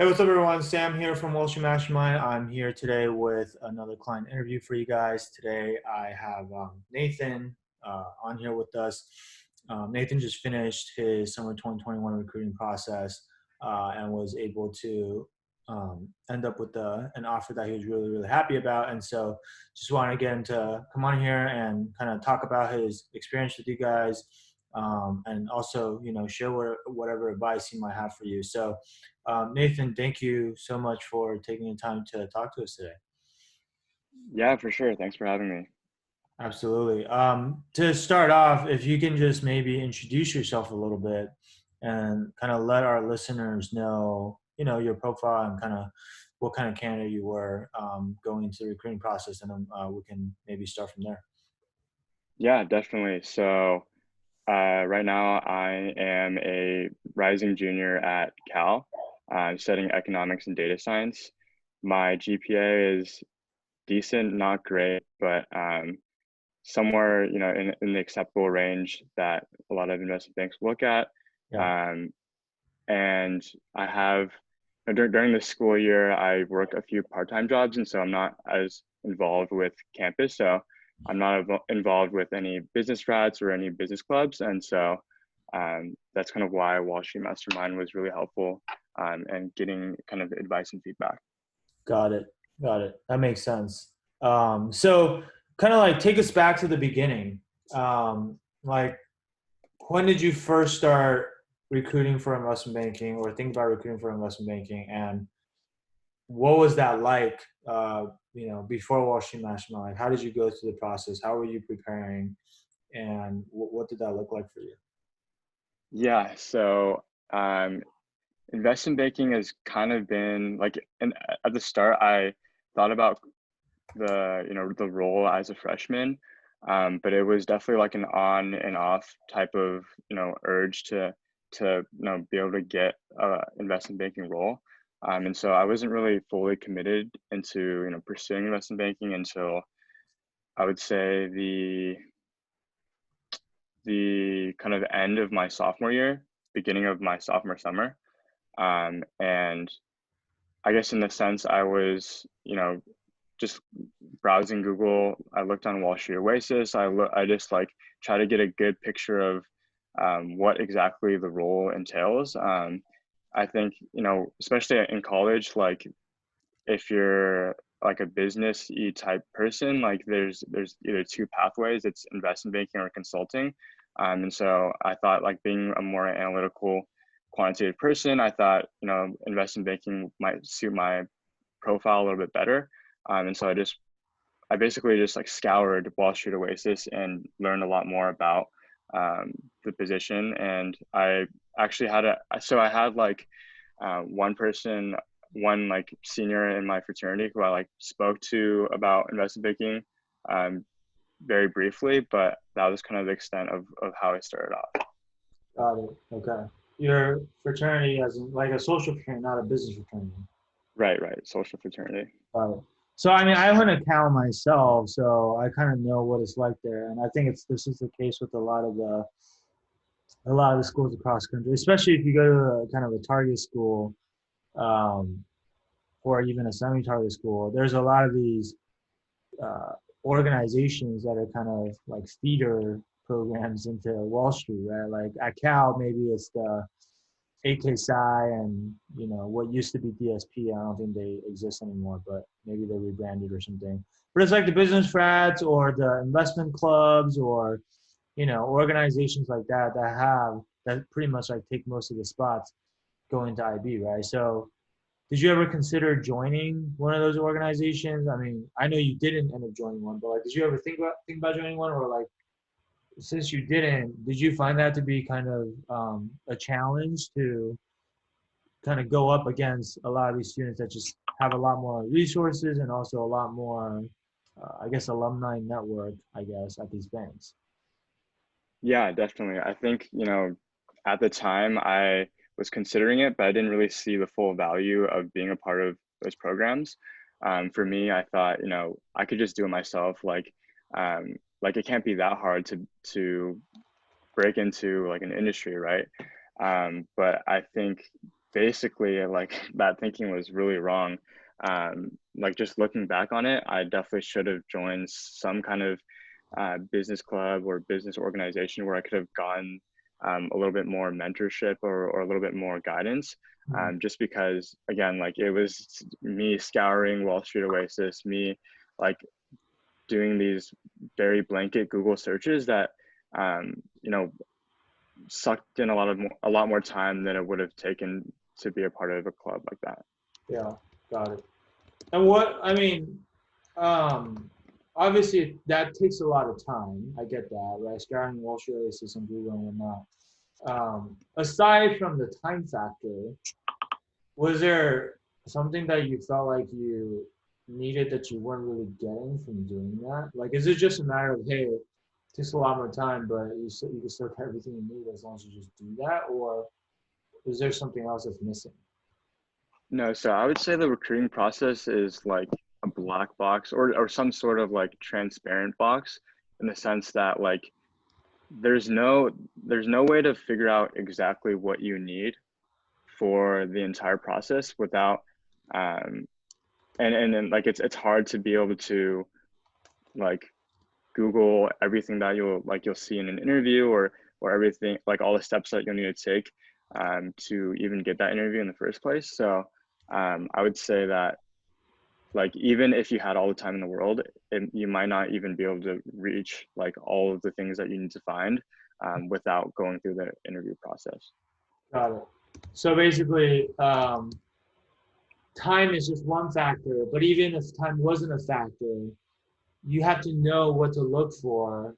what's up, everyone? Sam here from Wall Street Mastermind. I'm here today with another client interview for you guys. Today, I have Nathan on here with us. Nathan just finished his summer 2021 recruiting process and was able to end up with an offer that he was really, really happy about. And so, just want to get him to come on here and kind of talk about his experience with you guys, and also, share whatever advice he might have for you. So. Nathan, thank you so much for taking the time to talk to us today. Yeah, for sure. Thanks for having me. Absolutely. To start off, if you can just maybe introduce yourself a little bit and kind of let our listeners know, your profile and kind of what kind of candidate you were going into the recruiting process, and then we can maybe start from there. Yeah, definitely. Right now I am a rising junior at Cal. I'm studying economics and data science. My GPA is decent, not great, but somewhere, in the acceptable range that a lot of investment banks look at. Yeah. Um, and I have during the school year, I work a few part-time jobs, and so I'm not as involved with campus. So I'm not involved with any business rats or any business clubs, and so that's kind of why Wall Street Mastermind was really helpful, and getting kind of advice and feedback. Got it. Got it. That makes sense. So kind of like take us back to the beginning. Like when did you first start recruiting for investment banking or think about recruiting for investment banking, and what was that like, before Wall Street Mastermind? Like, how did you go through the process? How were you preparing, and what did that look like for you? Yeah, so um, investment banking has kind of been like, and at the start, I thought about the role as a freshman, but it was definitely like an on and off type of urge to be able to get a investment banking role, and so I wasn't really fully committed into pursuing investment banking until I would say the kind of end of my sophomore year, beginning of my sophomore summer, and I guess in the sense I was just browsing Google. I looked on Wall Street Oasis. I just like try to get a good picture of what exactly the role entails. I think especially in college, like if you're like a business type person, like there's either two pathways. It's investment banking or consulting. And so I thought like being a more analytical, quantitative person, I thought investment banking might suit my profile a little bit better. And so I basically just like scoured Wall Street Oasis and learned a lot more about the position. And I actually I had like one person, one like senior in my fraternity who I like spoke to about investment banking um, very briefly, but that was kind of the extent of how I started off. Got it. Okay. Your fraternity as in, like a social fraternity, not a business fraternity. Right, right. Social fraternity. Got it. So I mean, I own an account myself, so I kind of know what it's like there, and I think this is the case with a lot of the schools across the country, especially if you go to a kind of a target school, um, or even a semi-target school. There's a lot of these uh, organizations that are kind of like feeder programs into Wall Street, right? Like at Cal, maybe it's the AKSI and what used to be DSP. I don't think they exist anymore, but maybe they rebranded or something. But it's like the business frats or the investment clubs or organizations like that pretty much like take most of the spots going to IB, right? So did you ever consider joining one of those organizations? I mean, I know you didn't end up joining one, but like, did you ever think about joining one, or like, since you didn't, did you find that to be kind of a challenge to kind of go up against a lot of these students that just have a lot more resources and also a lot more, I guess, alumni network, I guess, at these banks? Yeah, definitely. I think, at the time I was considering it, but I didn't really see the full value of being a part of those programs. For me, I thought, I could just do it myself. Like it can't be that hard to break into like an industry, right? But I think basically like that thinking was really wrong. Like just looking back on it, I definitely should have joined some kind of business club or business organization where I could have gotten a little bit more mentorship or a little bit more guidance. Mhm. Just because, again, like it was me scouring Wall Street Oasis, me like doing these very blanket Google searches that, you know, sucked in a lot more time than it would have taken to be a part of a club like that. Yeah, got it. And what I mean, um, obviously that takes a lot of time. I get that, right? Scouring Wall Street Oasis and Google and whatnot. Aside from the time factor, was there something that you felt like you needed that you weren't really getting from doing that? Like, is it just a matter of, hey, it takes a lot more time, but you can still get everything you need as long as you just do that, or is there something else that's missing? No, so I would say the recruiting process is like a black box or some sort of like transparent box in the sense that like there's no there's no way to figure out exactly what you need for the entire process without um and then like it's hard to be able to like Google everything that you'll see in an interview or everything like all the steps that you'll need to take to even get that interview in the first place. So I would say that like even if you had all the time in the world, you might not even be able to reach like all of the things that you need to find without going through the interview process. Got it. So basically, time is just one factor, but even if time wasn't a factor, you have to know what to look for,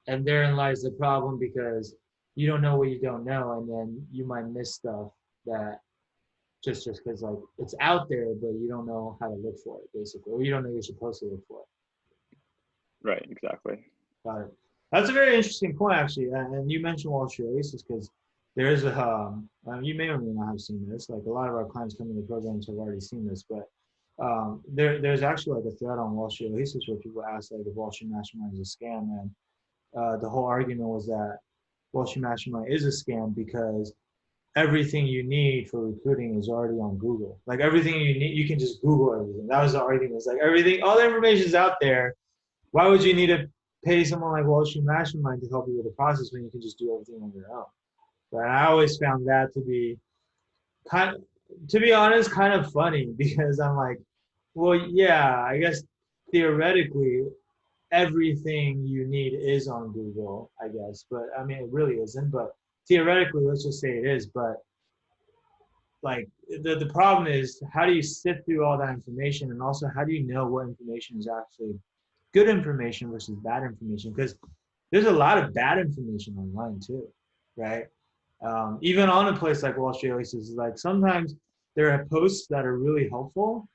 and therein lies the problem because you don't know what you don't know, and then you might miss stuff that just because like it's out there, but you don't know how to look for it, basically, or you don't know you're supposed to look for it. Right, exactly. Got it. That's a very interesting point, actually. And you mentioned Wall Street Oasis because there is a, you may or may not have seen this. Like a lot of our clients coming to the programs have already seen this, but there's actually like a thread on Wall Street Oasis where people ask like if Wall Street Mastermind is a scam, and the whole argument was that Wall Street Mastermind is a scam because everything you need for recruiting is already on Google. Like everything you need, you can just Google everything. That was the argument. It's like everything, all the information is out there. Why would you need to pay someone like Wall Street Mastermind to help you with the process when you can just do everything on your own? But I always found that to be kind of, to be honest, kind of funny because I'm like, well, yeah, I guess theoretically everything you need is on Google, I guess. But I mean, it really isn't. But theoretically, let's just say it is. But like the problem is, how do you sift through all that information, and also how do you know what information is actually good information versus bad information? Because there's a lot of bad information online too, right? Even on a place like Wall Street Oasis, like sometimes there are posts that are really helpful,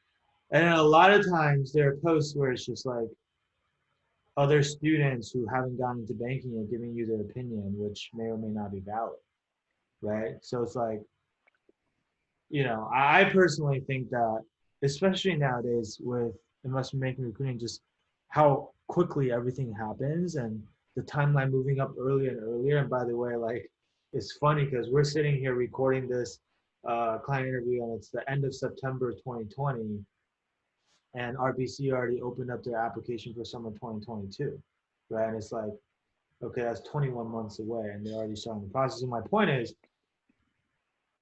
and a lot of times there are posts where it's just like other students who haven't gone into banking are giving you their opinion, which may or may not be valid, right? So it's like, I personally think that, especially nowadays with investment banking recruiting, just how quickly everything happens and the timeline moving up earlier and earlier. And by the way, like, it's funny because we're sitting here recording this client interview and it's the end of September 2020, and RBC already opened up their application for summer 2022, right? And it's like, okay, that's 21 months away and they're already starting the process. And my point is,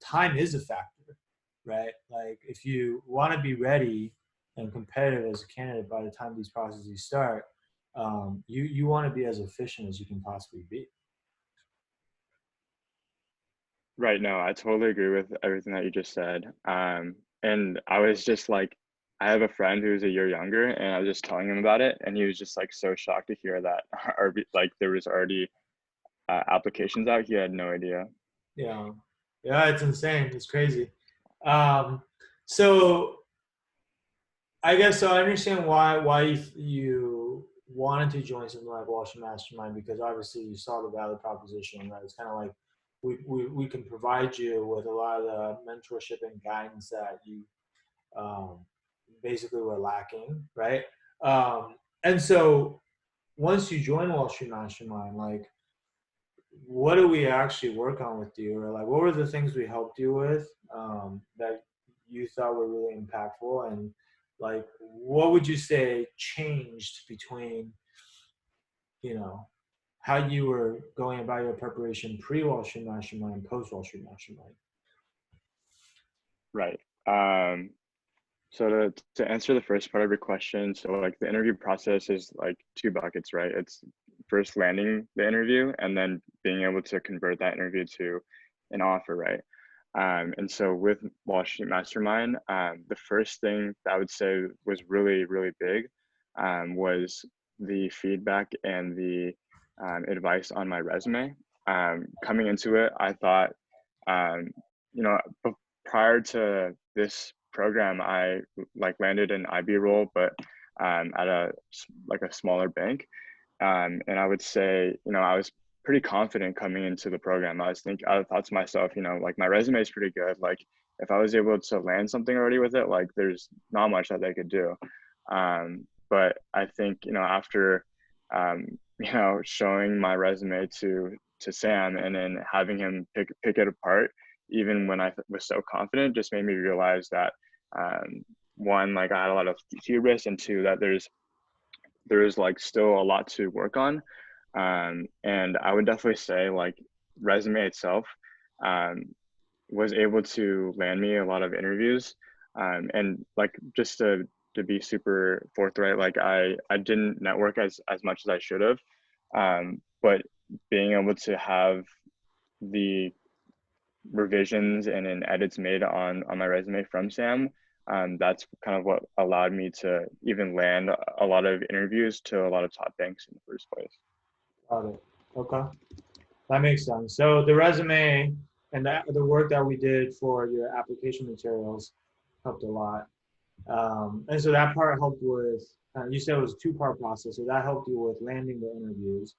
time is a factor, right? Like if you want to be ready and competitive as a candidate by the time these processes start, you want to be as efficient as you can possibly be. Right. No, I totally agree with everything that you just said. And I was just like, I have a friend who's a year younger, and I was just telling him about it, and he was just like so shocked to hear that, like there was already applications out. He had no idea. Yeah, yeah, it's insane. It's crazy. Um, so I guess so. I understand why you wanted to join something like Wall Street Mastermind because obviously you saw the value proposition. Right? It's kind of like we can provide you with a lot of the mentorship and guidance that you um, basically were lacking, right? And so once you join Wall Street Mastermind, like what do we actually work on with you, or like what were the things we helped you with that you thought were really impactful, and like what would you say changed between you know how you were going about your preparation pre Wall Street Mastermind and post Wall Street Mastermind? Right. Um, so to answer the first part of your question, so like the interview process is like two buckets, right? It's first landing the interview and then being able to convert that interview to an offer, right? And so with Wall Street Mastermind, the first thing that I would say was really, really big was the feedback and the advice on my resume. Coming into it, I thought, um, you know, prior to this program, I like landed an IB role, but at a smaller bank. And I would say, I was pretty confident coming into the program. I thought to myself, like my resume is pretty good. Like if I was able to land something already with it, like there's not much that they could do. But I think, after, showing my resume to Sam and then having him pick it apart, even when I was so confident, just made me realize that one, like I had a lot of hubris, and two, that there's like still a lot to work on. And I would definitely say like resume itself um, was able to land me a lot of interviews. And like just to be super forthright, like I didn't network as much as I should have. But being able to have the revisions and then edits made on my resume from Sam, that's kind of what allowed me to even land a lot of interviews to a lot of top banks in the first place. Got it. Okay, that makes sense. So the resume and the work that we did for your application materials helped a lot. And so that part helped with, you said it was a two-part process, so that helped you with landing the interviews,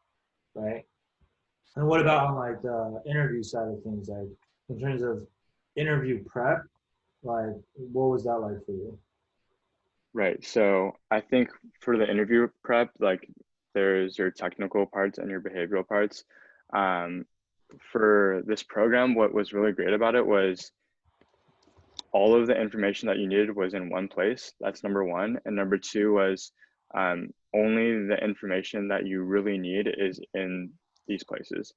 right? And what about on like the interview side of things, like in terms of interview prep, like what was that like for you? Right. So I think for the interview prep, like there's your technical parts and your behavioral parts. Um, for this program, what was really great about it was all of the information that you needed was in one place. That's number one. And number two was only the information that you really need is in these places.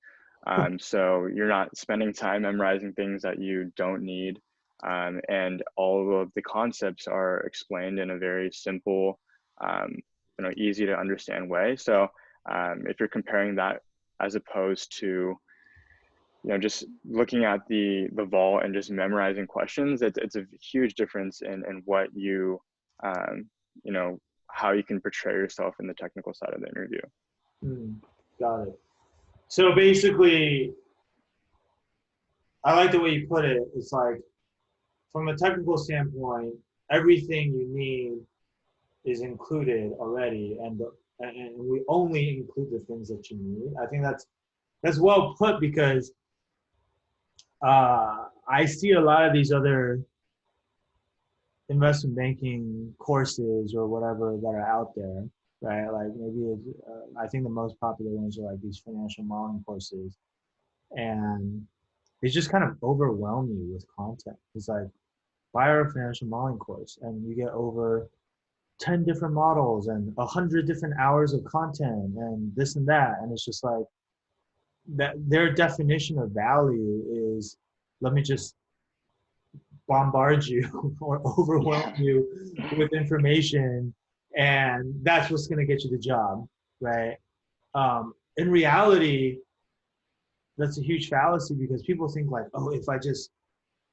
So you're not spending time memorizing things that you don't need. And all of the concepts are explained in a very simple, easy to understand way. So if you're comparing that as opposed to just looking at the vault and just memorizing questions, it's a huge difference in what um, you know, how you can portray yourself in the technical side of the interview. Got it. So basically, I like the way you put it. It's like, from a technical standpoint, everything you need is included already, and we only include the things that you need. I think that's well put because I see a lot of these other investment banking courses or whatever that are out there, right? Like maybe I think the most popular ones are like these financial modeling courses, and they just kind of overwhelm you with content. It's like buy our financial modeling course, and you get over 10 different models and 100 different hours of content and this and that, and it's just like that their definition of value is let me just bombard you or overwhelm Yeah. you with information, and that's what's going to get you the job, right? In reality, that's a huge fallacy because people think like, oh, if I just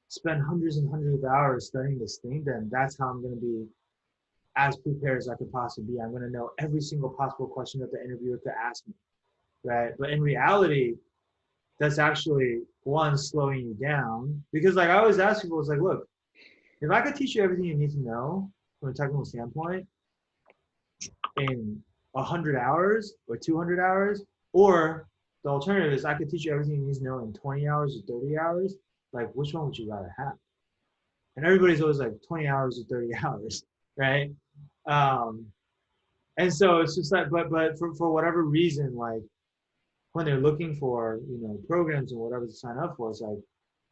spend hundreds and hundreds of hours studying this thing, then that's how I'm going to be as prepared as I could possibly be. I'm going to know every single possible question that the interviewer could ask me, right? But in reality, that's actually one, slowing you down, because like I always ask people, it's like, look, if I could teach you everything you need to know from a technical standpoint in 100 hours or 200 hours, or the alternative is I could teach you everything you need to know in 20 hours or 30 hours, like which one would you rather have? And everybody's always like 20 hours or 30 hours, right? Um, and so it's just like, but for whatever reason, like when they're looking for, programs and whatever to sign up for, it's like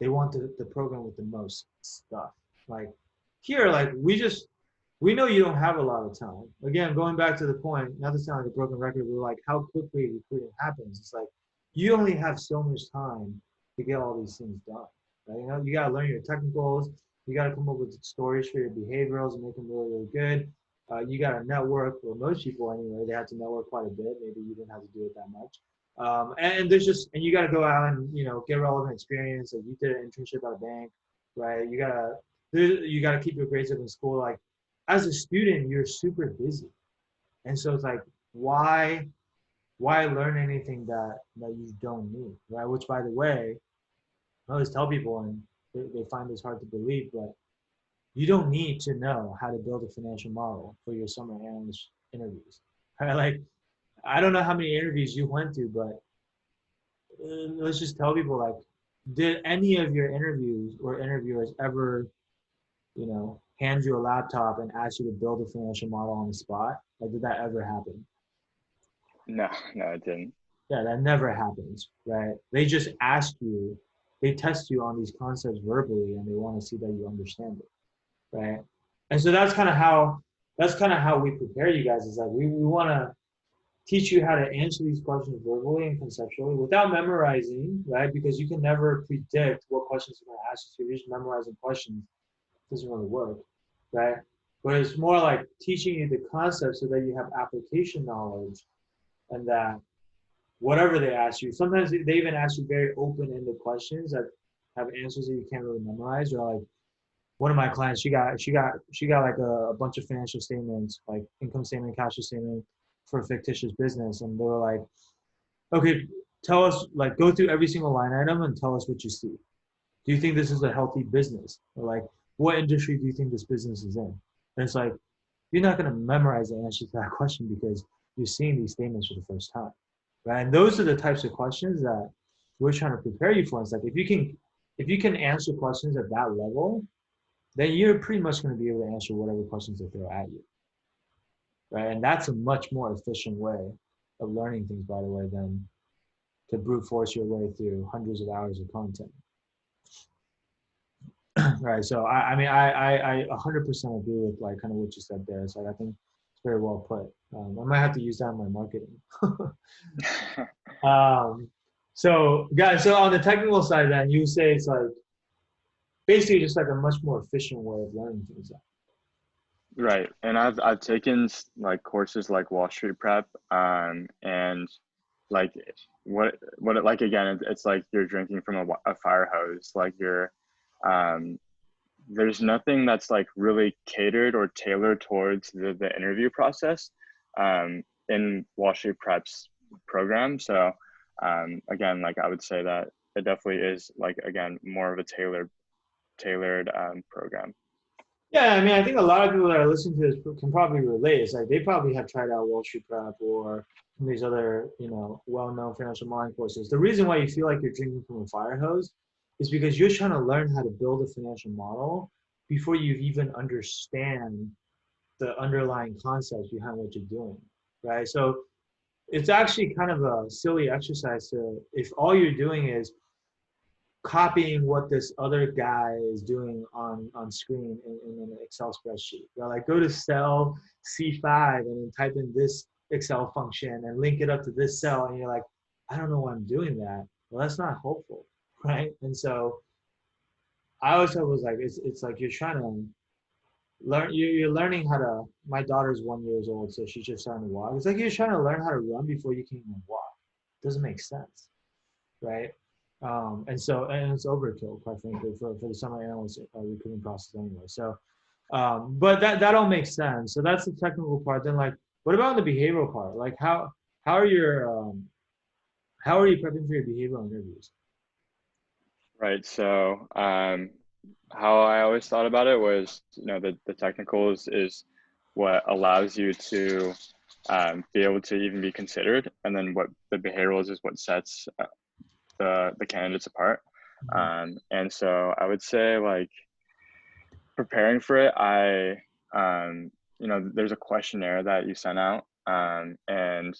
they want the program with the most stuff. Like here, like we know you don't have a lot of time. Again, going back to the point, not to sound like a broken record, but like how quickly recruiting happens. It's like you only have so much time to get all these things done. Right? You got to learn your technicals. You got to come up with stories for your behaviorals and make them really, really good. You got to network. For most people, anyway, they have to network quite a bit. Maybe you didn't have to do it that much. And there's and you got to go out and get relevant experience. Like you did an internship at a bank, right? You gotta keep your grades up in school. Like as a student, you're super busy, and so it's like why learn anything that you don't need, right? Which, by the way, I always tell people, and they find this hard to believe, but you don't need to know how to build a financial model for your summer analyst interviews. Right? Like, I don't know how many interviews you went to, but let's just tell people, like, did any of your interviews or interviewers ever, hand you a laptop and ask you to build a financial model on the spot? Like, did that ever happen? No, no, it didn't. Yeah, that never happens, right? They just ask you, they test you on these concepts verbally, and they want to see that you understand it, right? And so that's kind of how we prepare you guys. Is like we want to teach you how to answer these questions verbally and conceptually without memorizing, right? Because you can never predict what questions are going to ask you. So you're just memorizing questions. It doesn't really work, right? But it's more like teaching you the concept so that you have application knowledge, and that whatever they ask you, sometimes they even ask you very open-ended questions that have answers that you can't really memorize. Or like one of my clients, she got like a bunch of financial statements, like income statement, cash flow statement for a fictitious business, and they were like, okay, tell us, like, go through every single line item and tell us what you see. Do you think this is a healthy business? Or like, what industry do you think this business is in? And it's like, you're not going to memorize the answer to that question because you're seeing these statements for the first time, right? And those are the types of questions that we're trying to prepare you for. It's like if you can answer questions at that level, then you're pretty much going to be able to answer whatever questions they throw at you, right? And that's a much more efficient way of learning things, by the way, than to brute force your way through hundreds of hours of content. Right. So I mean I 100% agree with like kind of what you said there. So I think it's very well put. I might have to use that in my marketing. um, so guys, so on the technical side, then you say it's like basically just like a much more efficient way of learning things. Right. And I've taken like courses like Wall Street Prep, and like what it, like again, it's like you're drinking from a fire hose. Like um, there's nothing that's like really catered or tailored towards the interview process, in Wall Street Prep's program. So again, like I would say that it definitely is like again more of a tailored program. Yeah, I mean, I think a lot of people that are listening to this can probably relate. It's like they probably have tried out Wall Street Prep or some of these other, well-known financial modeling courses. The reason why you feel like you're drinking from a fire hose is because you're trying to learn how to build a financial model before you even understand the underlying concepts behind what you're doing, right? So it's actually kind of a silly exercise to, if all you're doing is copying what this other guy is doing on screen in an Excel spreadsheet. You're like, go to cell C5 and then type in this Excel function and link it up to this cell. And you're like, I don't know why I'm doing that. Well, that's not helpful, right? And so I always thought it was like, it's like you're trying to learn, you're learning how to, my daughter's 1 year old, so she's just starting to walk. It's like you're trying to learn how to run before you can even walk. It doesn't make sense, right? And it's overkill, quite frankly, for the summer analyst recruiting process anyway. So, but that all makes sense. So that's the technical part. Then, like, what about the behavioral part? Like, how are how are you prepping for your behavioral interviews? Right. So how I always thought about it was, the technicals is what allows you to be able to even be considered, and then what the behaviorals is what sets the candidates apart. Mhm. And so I would say like preparing for it, there's a questionnaire that you sent out, and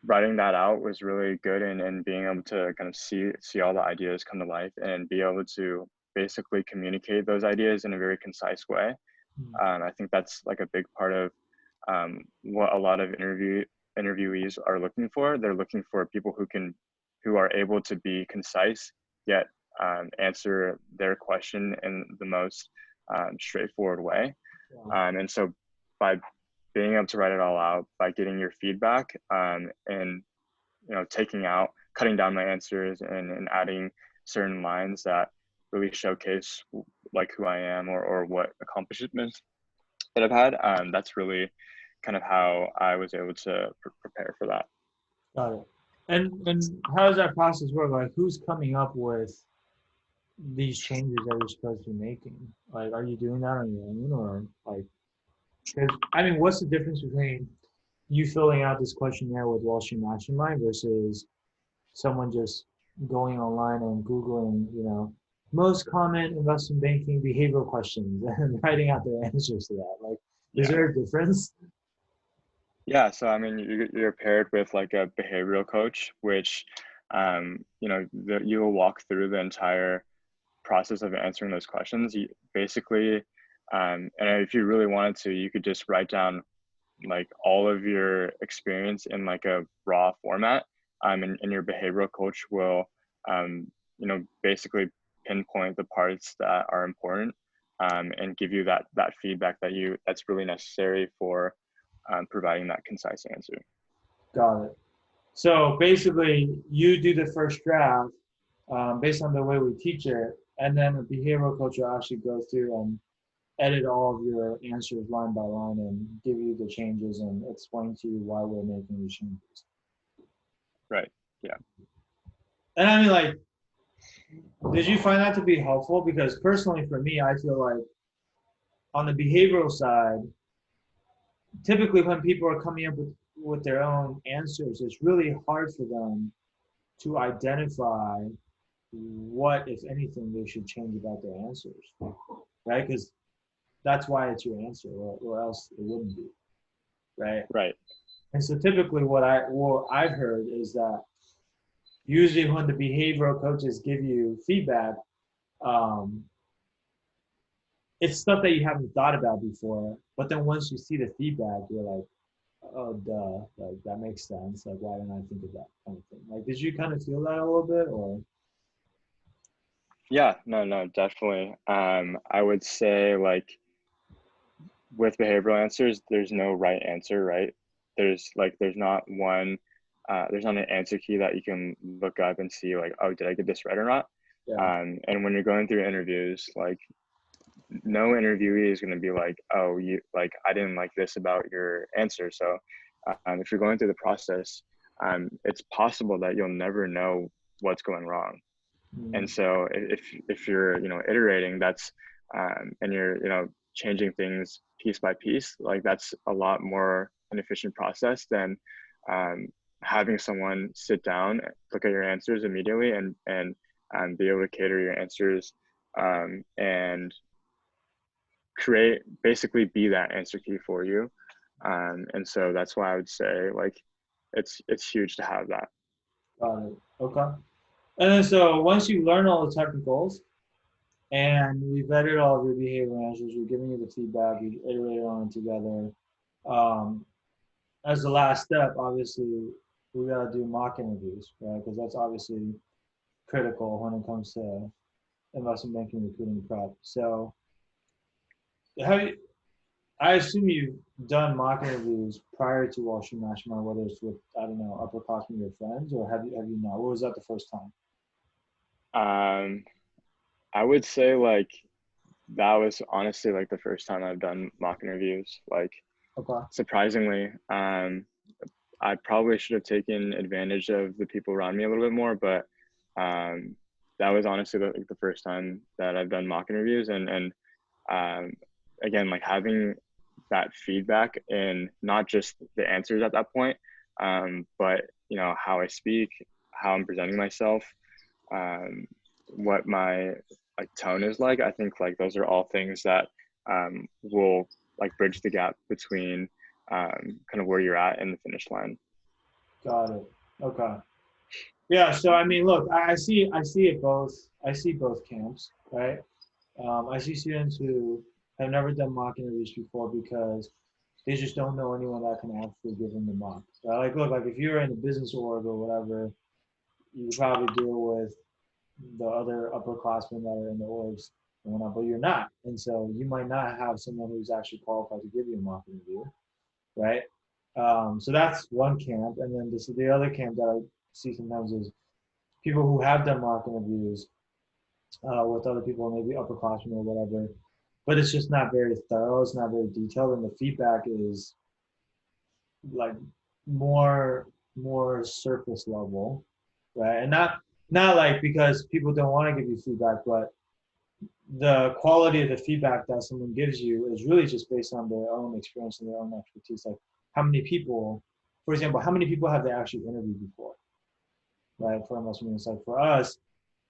writing that out was really good, and being able to kind of see all the ideas come to life and be able to basically communicate those ideas in a very concise way. Mm. I think that's like a big part of what a lot of interviewees are looking for. They're looking for people who are able to be concise yet answer their question in the most straightforward way. Yeah. And so by being able to write it all out, by getting your feedback, and cutting down my answers, and adding certain lines that really showcase like who I am, or what accomplishments that I've had. That's really kind of how I was able to prepare for that. Got it. And how does that process work? Like, who's coming up with these changes that you're supposed to be making? Like, are you doing that on your own, or like, because I mean, what's the difference between you filling out this questionnaire with Wall Street Mastermind versus someone just going online and Googling, most common investment banking behavioral questions and writing out their answers to that? Like, is Yeah. there a difference? Yeah. So, I mean, you're paired with like a behavioral coach, which, you will walk through the entire process of answering those questions. You basically, and if you really wanted to, you could just write down like all of your experience in like a raw format. And your behavioral coach will, basically pinpoint the parts that are important, and give you that feedback that's really necessary for providing that concise answer. Got it. So basically, you do the first draft based on the way we teach it, and then the behavioral coach will actually go through and edit all of your answers line by line and give you the changes and explain to you why we're making these changes. Right. Yeah. And I mean, like, did you find that to be helpful? Because personally, for me, I feel like on the behavioral side, typically when people are coming up with their own answers, it's really hard for them to identify what, if anything, they should change about their answers, right? Because that's why it's your answer, or else it wouldn't be, right? Right. And so typically, what I've heard is that usually when the behavioral coaches give you feedback, um, it's stuff that you haven't thought about before. But then once you see the feedback, you're like, oh, duh, like that makes sense. Like, why didn't I think of that kind of thing? Like, did you kind of feel that a little bit, or? Yeah. No, no, definitely. I would say like with behavioral answers, there's no right answer, right? There's not one, there's not an answer key that you can look up and see like, oh, did I get this right or not? Yeah. And when you're going through interviews, like no interviewee is going to be like, oh, you like, I didn't like this about your answer. So if you're going through the process, it's possible that you'll never know what's going wrong. And Mm. so if you're iterating, that's and you're changing things piece by piece, like that's a lot more an efficient process than um, having someone sit down, look at your answers immediately, and be able to cater your answers, and basically be that answer key for you. And so that's why I would say like it's huge to have that. Got it. Okay. And then so once you learn all the technicals and we vetted all of your behavior answers, we're giving you the feedback, we iterated on it together. Um, as the last step, obviously, we gotta do mock interviews, right? Because that's obviously critical when it comes to investment banking recruiting prep. So, have you, I assume you've done mock interviews prior to Wall Street Mastermind, whether it's with, I don't know, upperclassmen, your friends, or have you not? Or was that the first time? Um, I would say like that was honestly like the first time I've done mock interviews. Like Okay. surprisingly, I probably should have taken advantage of the people around me a little bit more, but um, that was honestly the first time that I've done mock interviews, and um, again, like having that feedback in not just the answers at that point, but how I speak, how I'm presenting myself, um, what my like tone is like. I think like those are all things that will like bridge the gap between kind of where you're at and the finish line. Got it. Okay. Yeah. So I mean, look, I see it both. I see both camps, right? I see students who have never done mock interviews before because they just don't know anyone that can actually give them the mock. Right? Like, look, like if you're in a business org or whatever, you probably deal with the other upperclassmen that are in the orgs and whatnot, but you're not. And so you might not have someone who's actually qualified to give you a mock interview, right? So that's one camp. And then the other camp that I see sometimes is people who have done mock interviews with other people, maybe upperclassmen or whatever, but it's just not very thorough. It's not very detailed, and the feedback is like more surface level, right? And not like because people don't want to give you feedback, but the quality of the feedback that someone gives you is really just based on their own experience and their own expertise. Like how many people, for example, how many people have they actually interviewed before, right? For most it's like for us,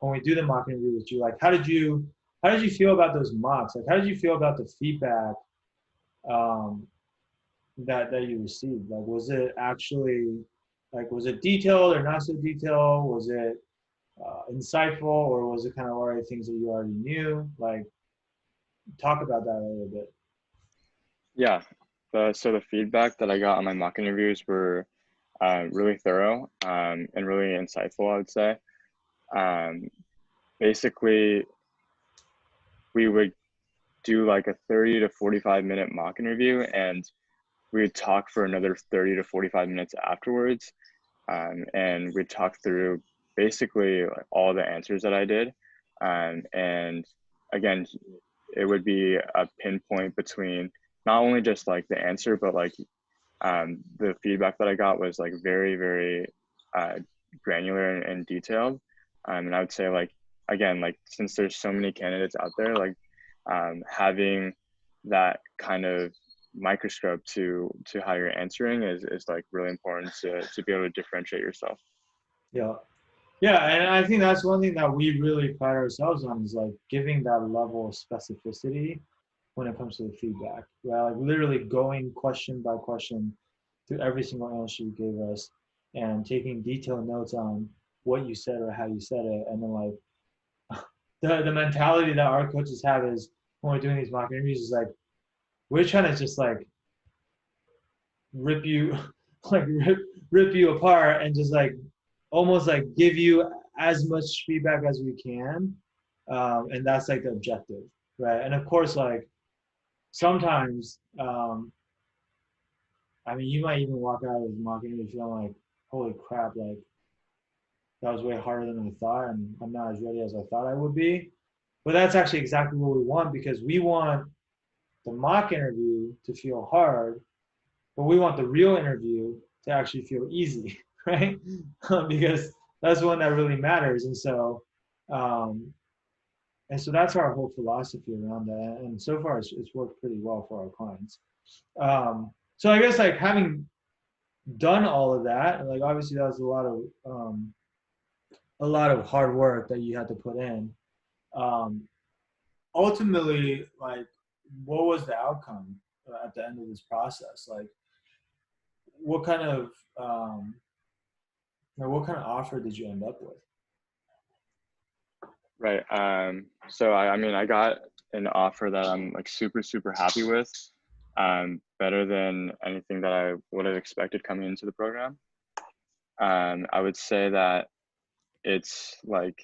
when we do the mock interview with you, like how did you feel about those mocks? Like how did you feel about the feedback um, that you received? Like was it actually like was it detailed or not so detailed? Was it insightful or was it kind of already things that you already knew? Like talk about that a little bit. Yeah. So the feedback that I got on my mock interviews were really thorough and really insightful, I would say. Um, Basically, we would do like a 30 to 45-minute mock interview, and we would talk for another 30 to 45 minutes afterwards. And we'd talk through basically like all the answers that I did. And again, it would be a pinpoint between not only just like the answer, but like the feedback that I got was like very, very uh, granular and detailed. And I would say like, again, like since there's so many candidates out there, like having that kind of microscope to how you're answering is like really important to be able to differentiate yourself. Yeah. Yeah, and I think that's one thing that we really pride ourselves on is like giving that level of specificity when it comes to the feedback. Right? Like literally going question by question through every single answer you gave us and taking detailed notes on what you said or how you said it. And then like the mentality that our coaches have is when we're doing these mock interviews is like we're trying to just like rip you like rip you apart and just like almost like give you as much feedback as we can, and that's like the objective, right? And of course like sometimes I mean you might even walk out of mock interview feeling like holy crap, like that was way harder than I thought and I'm not as ready as I thought I would be, but that's actually exactly what we want because we want the mock interview to feel hard, but we want the real interview to actually feel easy, right? Because that's one that really matters. Um, and so that's our whole philosophy around that. And so far, it's worked pretty well for our clients. So I guess like having done all of that, like obviously that was a lot of hard work that you had to put in. Um, Ultimately, like, what was the outcome at the end of this process? Like, what kind of what kind of offer did you end up with? Right. So I mean, I got an offer that I'm like super, super happy with. Better than anything that I would have expected coming into the program. I would say that it's like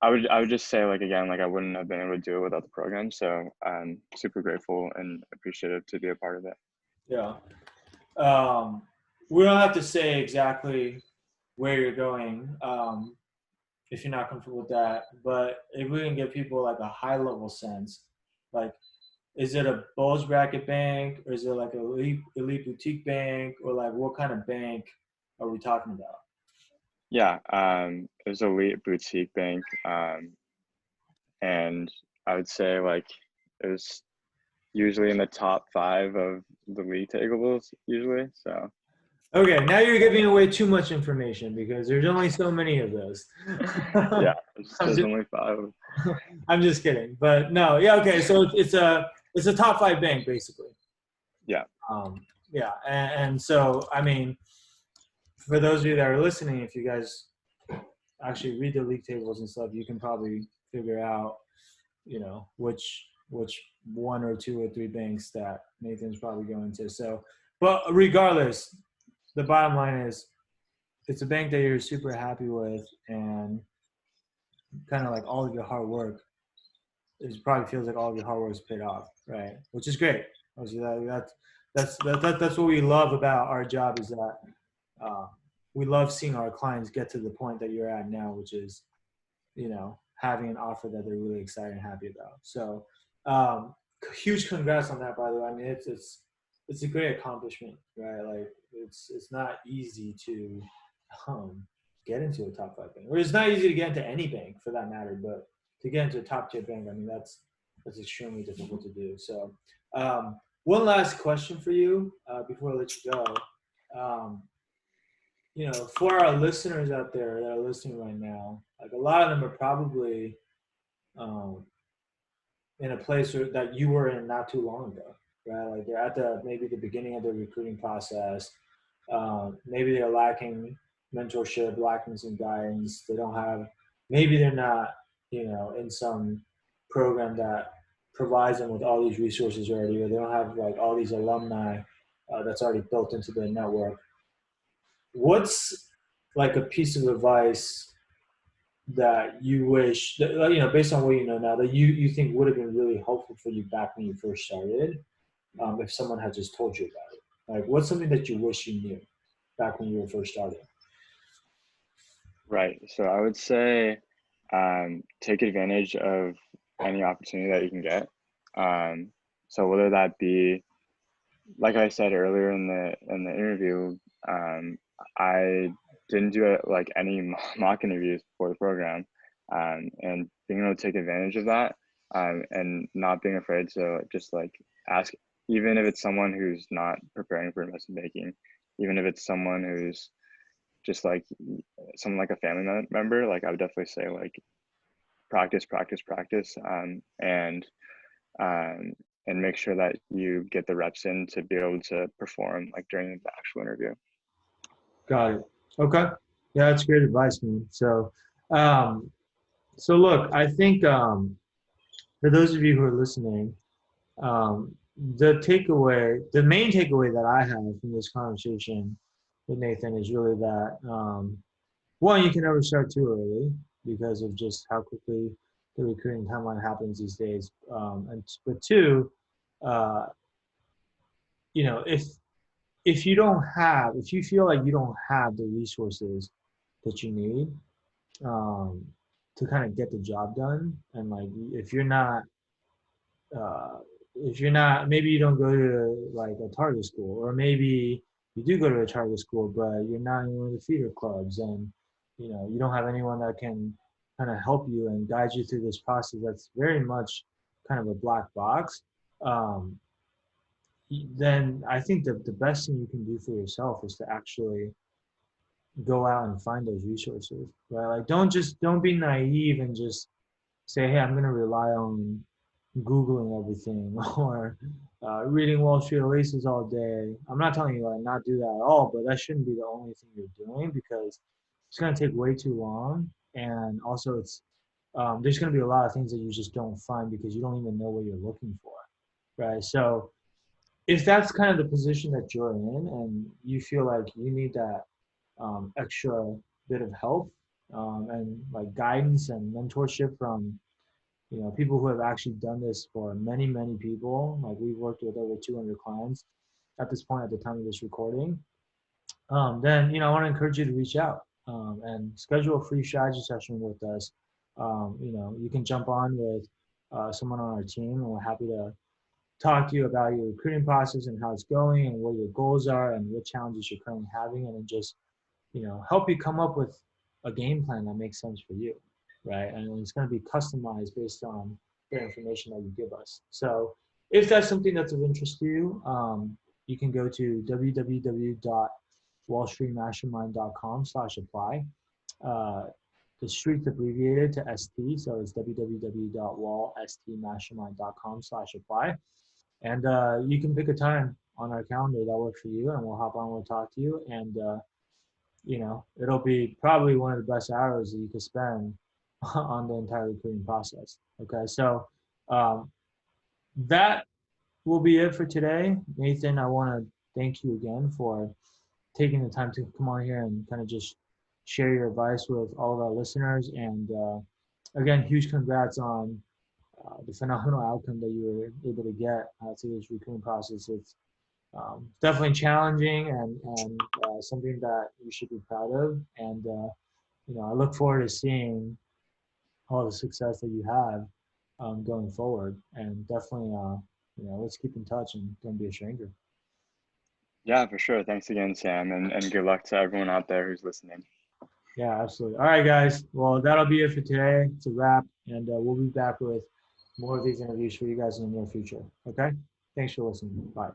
I would just say like again like I wouldn't have been able to do it without the program. So I'm super grateful and appreciative to be a part of it. Yeah. Um, we don't have to say exactly where you're going if you're not comfortable with that, but if we can give people like a high level sense, like, is it a bulge bracket bank or is it like a elite boutique bank or like what kind of bank are we talking about? Yeah, it was elite boutique bank, and I would say like it was usually in the top 5 of the league tables usually. So Okay, now you're giving away too much information because there's only so many of those. yeah, I'm there's just, only 5. I'm just kidding, but no, yeah, okay. So it's a top 5 bank basically. Yeah. Um, Yeah, and so I mean, for those of you that are listening, if you guys actually read the league tables and stuff, you can probably figure out, which one or two or three banks that Nathan's probably going to. So, but regardless, the bottom line is it's a bank that you're super happy with, and kind of like all of your hard work, it probably feels like all of your hard work is paid off, right? Which is great. Obviously, that's what we love about our job, is that uh, we love seeing our clients get to the point that you're at now, which is, having an offer that they're really excited and happy about. So, huge congrats on that, by the way. I mean, it's a great accomplishment, right? Like, it's not easy to get into a top five bank, or it's not easy to get into any bank for that matter. But to get into a top tier bank, I mean, that's extremely difficult to do. So, one last question for you before I let you go. Um, for our listeners out there that are listening right now, like, a lot of them are probably um, in a place that you were in not too long ago, right? Like, they're at maybe the beginning of the recruiting process. Maybe they're lacking mentorship, lacking some guidance. They don't have, maybe they're not, in some program that provides them with all these resources already, or they don't have like all these alumni that's already built into their network. What's like a piece of advice that you wish that, based on what you know now, that you think would have been really helpful for you back when you first started, if someone had just told you about it? Like, what's something that you wish you knew back when you were first starting? Right. So I would say take advantage of any opportunity that you can get. So whether that be, like I said earlier in the interview, I didn't do like any mock interviews for the program, and being able to take advantage of that, and not being afraid to just like ask, even if it's someone who's not preparing for investment banking, even if it's someone who's just like someone like a family member, like I would definitely say like practice, practice, practice, um, and make sure that you get the reps in to be able to perform like during the actual interview. Got it. Okay. Yeah, that's great advice, man. Um, so look, I think for those of you who are listening, um, the main takeaway that I have from this conversation with Nathan is really that, one, you can never start too early because of just how quickly the recruiting timeline happens these days. But two, uh, if if you feel like you don't have the resources that you need um, to kind of get the job done, and like, uh, if you're not, maybe you don't go to like a target school, or maybe you do go to a target school, but you're not in one of the feeder clubs, and you don't have anyone that can kind of help you and guide you through this process. That's very much kind of a black box. Um, then I think the best thing you can do for yourself is to actually go out and find those resources, right? Like, don't be naive and just say, hey, I'm going to rely on Googling everything or reading Wall Street Oasis all day. I'm not telling you like not do that at all, but that shouldn't be the only thing you're doing, because it's going to take way too long. And also, there's going to be a lot of things that you just don't find because you don't even know what you're looking for, right? So if that's kind of the position that you're in, and you feel like you need that extra bit of help, and like guidance and mentorship from people who have actually done this for many, many people. Like, we've worked with over 200 clients at this point at the time of this recording. Then, I want to encourage you to reach out and schedule a free strategy session with us. You can jump on with someone on our team, and we're happy to talk to you about your recruiting process and how it's going and what your goals are and what challenges you're currently having, and then just help you come up with a game plan that makes sense for you, right? And it's going to be customized based on the information that you give us. So if that's something that's of interest to you, you can go to www.wallstreetmastermind.com/apply. The street's abbreviated to ST, so it's www.wallstmastermind.com/apply. And you can pick a time on our calendar that works for you, and we'll hop on, we'll talk to you, and it'll be probably one of the best hours that you could spend on the entire recruiting process. Okay, so um, that will be it for today. Nathan, I want to thank you again for taking the time to come on here and kind of just share your advice with all of our listeners. And again, huge congrats on the phenomenal outcome that you were able to get through this recruiting process. It's definitely challenging and something that you should be proud of. And I look forward to seeing all the success that you have going forward. And definitely, let's keep in touch and don't be a stranger. Yeah, for sure. Thanks again, Sam, and good luck to everyone out there who's listening. Yeah, absolutely. All right, guys. Well, that'll be it for today. It's a wrap, and we'll be back with more of these interviews for you guys in the near future. Okay? Thanks for listening. Bye.